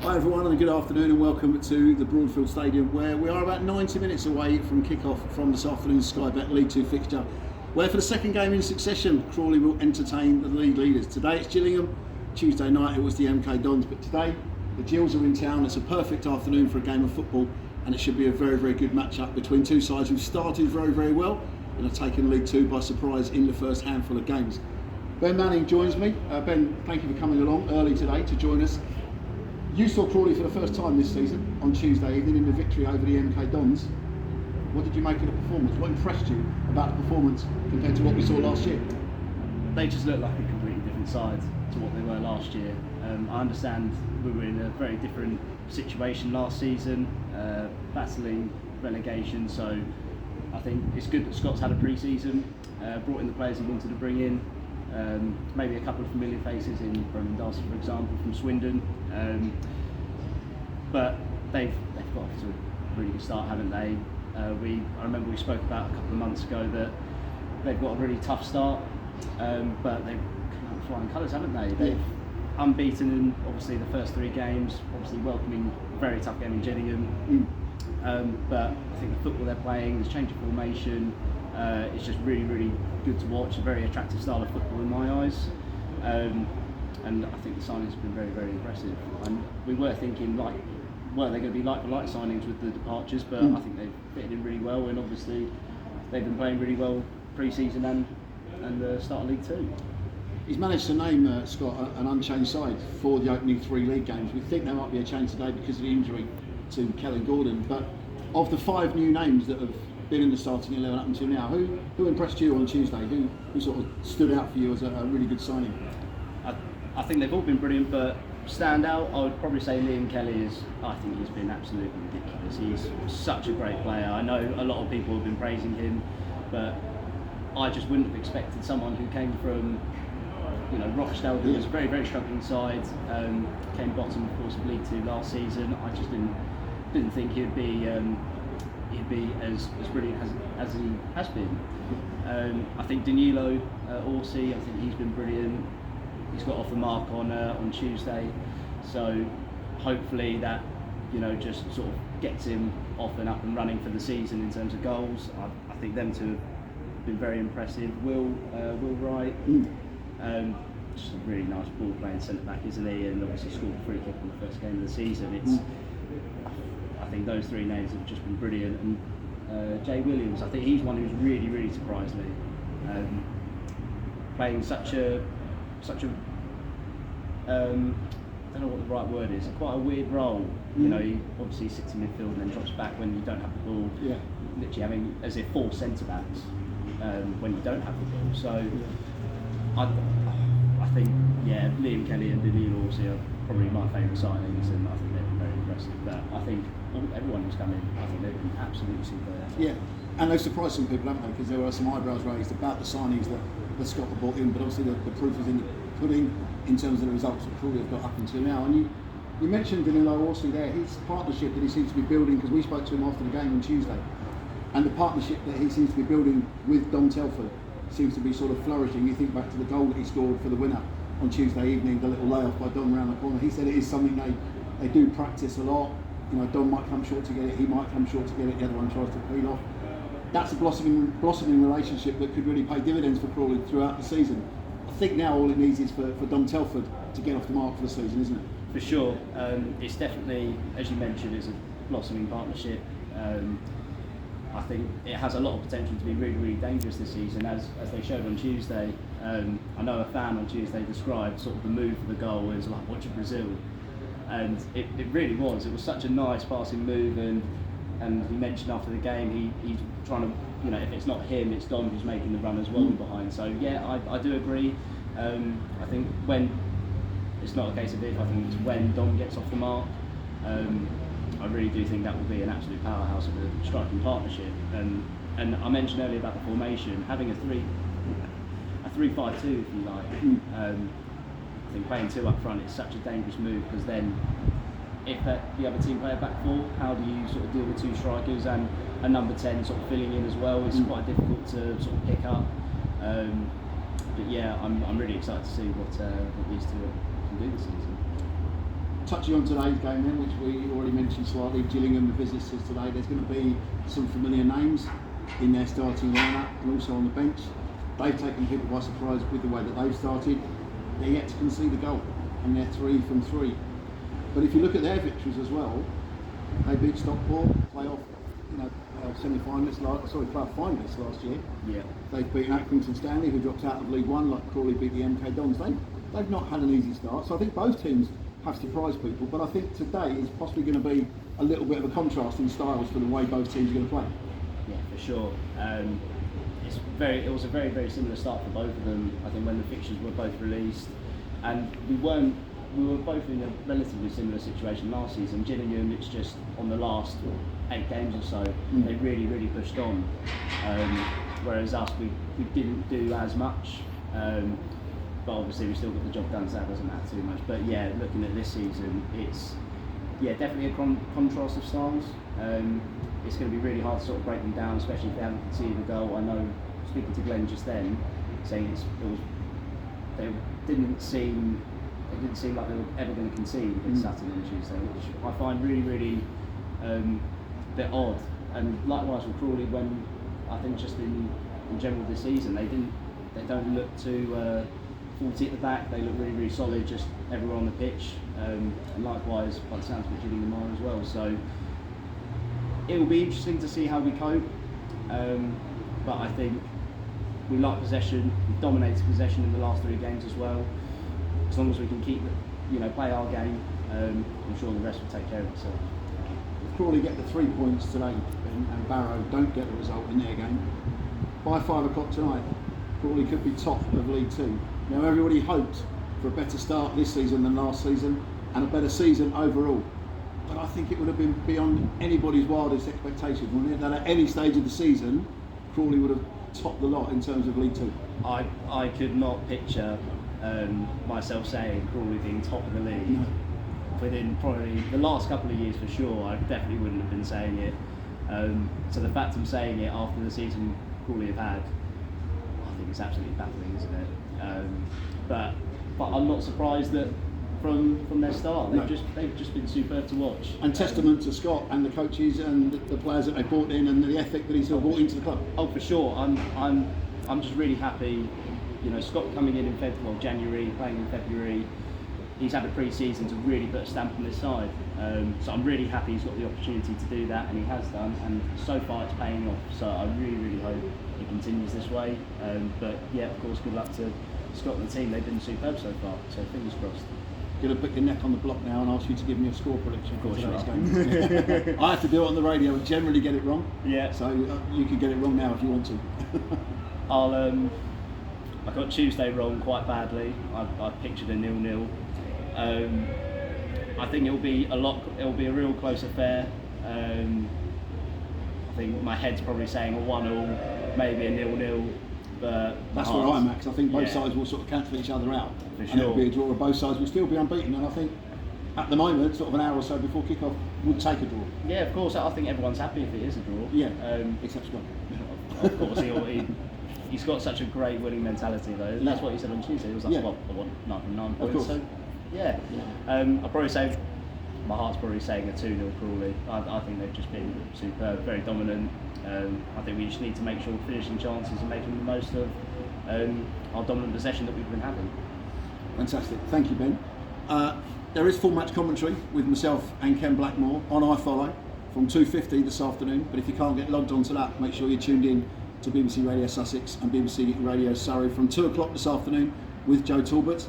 Hi everyone and good afternoon and welcome to the Broadfield Stadium, where we are about 90 minutes away from kick-off from this afternoon's Sky Bet League 2 fixture, where for the second game in succession Crawley will entertain the league leaders. Today it's Gillingham, Tuesday night it was the MK Dons, but today the Gills are in town. It's a perfect afternoon for a game of football and it should be a very, very good match-up between two sides who've started very, very well and have taken League 2 by surprise in the first handful of games. Ben Manning joins me. Ben, thank you for coming along early today to join us. You saw Crawley for the first time this season on Tuesday evening in the victory over the MK Dons. What did you make of the performance? What impressed you about the performance compared to what we saw last year? They just look like a completely different side to what they were last year. I understand we were in a very different situation last season, battling relegation, so I think it's good that Scott's had a pre-season, brought in the players he wanted to bring in. Maybe a couple of familiar faces in Brendan Darcy, for example, from Swindon. But they've got off to a really good start, haven't they? I remember we spoke about a couple of months ago that they've got a really tough start, but they've come out flying colours, haven't they? They've unbeaten in obviously the first three games, obviously welcoming a very tough game in Gillingham. But I think the football they're playing, the change of formation, it's just really, really good to watch. A very attractive style of football in my eyes, and I think the signings have been very, very impressive. And we were thinking, like, were they going to be like-for-like signings with the departures? But I think they've fitted in really well, and obviously they've been playing really well pre-season and the start of League 2. He's managed to name, Scott, an unchanged side for the opening three league games. We think there might be a change today because of the injury to Kellen Gordon, but of the five new names that have been in the starting 11 up until now, who impressed you on Tuesday? Who sort of stood out for you as a really good signing? I think they've all been brilliant, but standout, I would probably say Liam Kelly is. I think he's been absolutely ridiculous. He's such a great player. I know a lot of people have been praising him, but I just wouldn't have expected someone who came from, Rochdale, who was a very, very struggling side, came bottom, of course, of League 2 last season. I just didn't think he'd be as brilliant as he has been. I think Danilo Orsi, I think he's been brilliant. He's got off the mark on Tuesday, so hopefully that just sort of gets him off and up and running for the season in terms of goals. I think them two have been very impressive. Will Wright, just a really nice ball playing centre back, isn't he? And obviously scored a free kick in the first game of the season. I think those three names have just been brilliant, and Jay Williams, I think he's one who's really, really surprised me. Playing such a I don't know what the right word is, quite a weird role. He obviously sits in midfield and then drops back when you don't have the ball. Yeah. Literally having as if four centre backs when you don't have the ball. So I think Liam Kelly and Danilo Orsi are probably my favourite signings, and I think they've been very impressive. But I think everyone who's come in, I think they've been absolutely superb. Yeah, and they've surprised some people, haven't they? Because there were some eyebrows raised about the signings that Scott have brought in, but obviously the proof is in the pudding in terms of the results that Crawley have got up until now. And you mentioned Danilo Orsi there, his partnership that he seems to be building, because we spoke to him after the game on Tuesday, and the partnership that he seems to be building with Dom Telford seems to be sort of flourishing. You think back to the goal that he scored for the winner on Tuesday evening, the little layoff by Dom around the corner. He said it is something they do practice a lot. Dom might come short to get it, he might come short to get it, the other one tries to peel off. That's a blossoming relationship that could really pay dividends for Crawley throughout the season. I think now all it needs is for Dom Telford to get off the mark for the season, isn't it? For sure. It's definitely, as you mentioned, it's a blossoming partnership. I think it has a lot of potential to be really, really dangerous this season, as they showed on Tuesday. I know a fan on Tuesday described sort of the move for the goal as like watching Brazil, and it really was. It was such a nice passing move, and he mentioned after the game he's trying to, if it's not him, it's Dom who's making the run as well behind. So yeah, I do agree. I think when it's not a case of if, I think it's when Dom gets off the mark. I really do think that will be an absolute powerhouse of a striking partnership. And I mentioned earlier about the formation, having a 3-5-2 if you like. I think playing two up front is such a dangerous move, because then if the other team play a back four, how do you sort of deal with two strikers and a number 10 sort of filling in as well? It's quite difficult to sort of pick up. But yeah, I'm really excited to see what these two can do this season. touching on today's game then, which we already mentioned slightly, Gillingham, the visitors today, there's going to be some familiar names in their starting lineup and also on the bench. They've taken people by surprise with the way that they've started. They're yet to concede a goal, and they're 3 from 3. But if you look at their victories as well, they beat Stockport, playoff, semi-finalists, playoff finalists last year. Yeah. They've beaten Accrington Stanley, who dropped out of League One, like Crawley beat the MK Dons. They've not had an easy start, so I think both teams have surprised people. But I think today is possibly going to be a little bit of a contrast in styles for the way both teams are going to play. Yeah, for sure. It was a very, very similar start for both of them. I think when the fixtures were both released, and we were both in a relatively similar situation last season. Gillingham, it's just on the last 8 games or so, they really, really pushed on. Whereas us, we didn't do as much. But obviously we still got the job done, so that doesn't matter too much. But yeah, looking at this season, it's definitely a contrast of styles. It's going to be really hard to sort of break them down, especially if they haven't conceded a goal. I know, speaking to Glenn just then, saying they didn't seem like they were ever going to concede against Saturday and Tuesday, which I find really, really a bit odd. And likewise with Crawley, when I think just in general this season, they don't look too faulty at the back. They look really, really solid, just everywhere on the pitch. And likewise, by the sounds of it, Gillingham are as well. So it will be interesting to see how we cope. But I think we like possession. We've dominated possession in the last 3 games as well. As long as we can keep, play our game, I'm sure the rest will take care of itself. If Crawley get the 3 points today, and Barrow don't get the result in their game, by 5 o'clock tonight, Crawley could be top of League 2. Now everybody hoped for a better start this season than last season, and a better season overall. But I think it would have been beyond anybody's wildest expectations, wouldn't it? That at any stage of the season, Crawley would have topped the lot in terms of League 2. I could not picture myself saying Crawley being top of the league. No. Within probably the last couple of years for sure, I definitely wouldn't have been saying it. So the fact I'm saying it after the season Crawley have had, I think it's absolutely baffling, isn't it? But I'm not surprised that from their start they've just been superb to watch. And testament to Scott and the coaches and the players that they brought in and the ethic that he's brought into the club. Oh, for sure. I'm just really happy. Scott coming in January, playing in February. He's had a pre-season to really put a stamp on this side. So I'm really happy he's got the opportunity to do that, and he has done. And so far it's paying off. So I really, really hope it continues this way. But yeah, of course, good luck to Scott and the team. They've been superb so far. So fingers crossed. Going to put your neck on the block now and ask you to give me a score prediction for today's game. Yeah. I have to do it on the radio and generally get it wrong. Yeah. So you can get it wrong now if you want to. I got Tuesday wrong quite badly. I pictured a 0-0. I think it'll be a real close affair. I think my head's probably saying a 1-1, maybe a 0-0. But that's where I'm at, because I think both sides will sort of cancel each other out. For sure. And it'll be a draw. Both sides will still be unbeaten, and I think at the moment, sort of an hour or so before kick-off, would take a draw. Yeah, of course. I think everyone's happy if it is a draw. Yeah, except Scott. Of course, he's got such a great winning mentality, though. And that's what he said on Tuesday. He was like, I want 9 points. Of course. So, I'll probably say, my heart's probably saying a 2-0 Crawley. I think they've just been superb, very dominant. I think we just need to make sure we're finishing chances and making the most of our dominant possession that we've been having. Fantastic. Thank you, Ben. There is full match commentary with myself and Ken Blackmore on iFollow from 2:50 this afternoon. But if you can't get logged onto that, make sure you're tuned in to BBC Radio Sussex and BBC Radio Surrey from 2 o'clock this afternoon with Joe Talbot.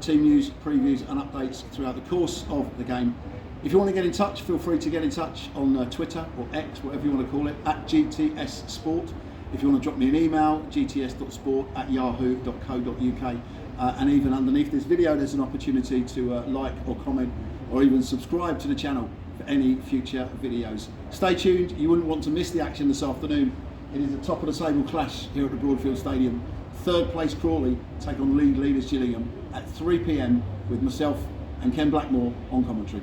Team news, previews and updates throughout the course of the game. If you want to get in touch, feel free to get in touch on Twitter or X, whatever you want to call it, at GTS Sport. If you want to drop me an email, gts.sport@yahoo.co.uk. And even underneath this video, there's an opportunity to like or comment or even subscribe to the channel for any future videos. Stay tuned, you wouldn't want to miss the action this afternoon. It is the top of the table clash here at the Broadfield Stadium. 3rd place Crawley take on league leaders Gillingham at 3 p.m. with myself and Ken Blackmore on commentary.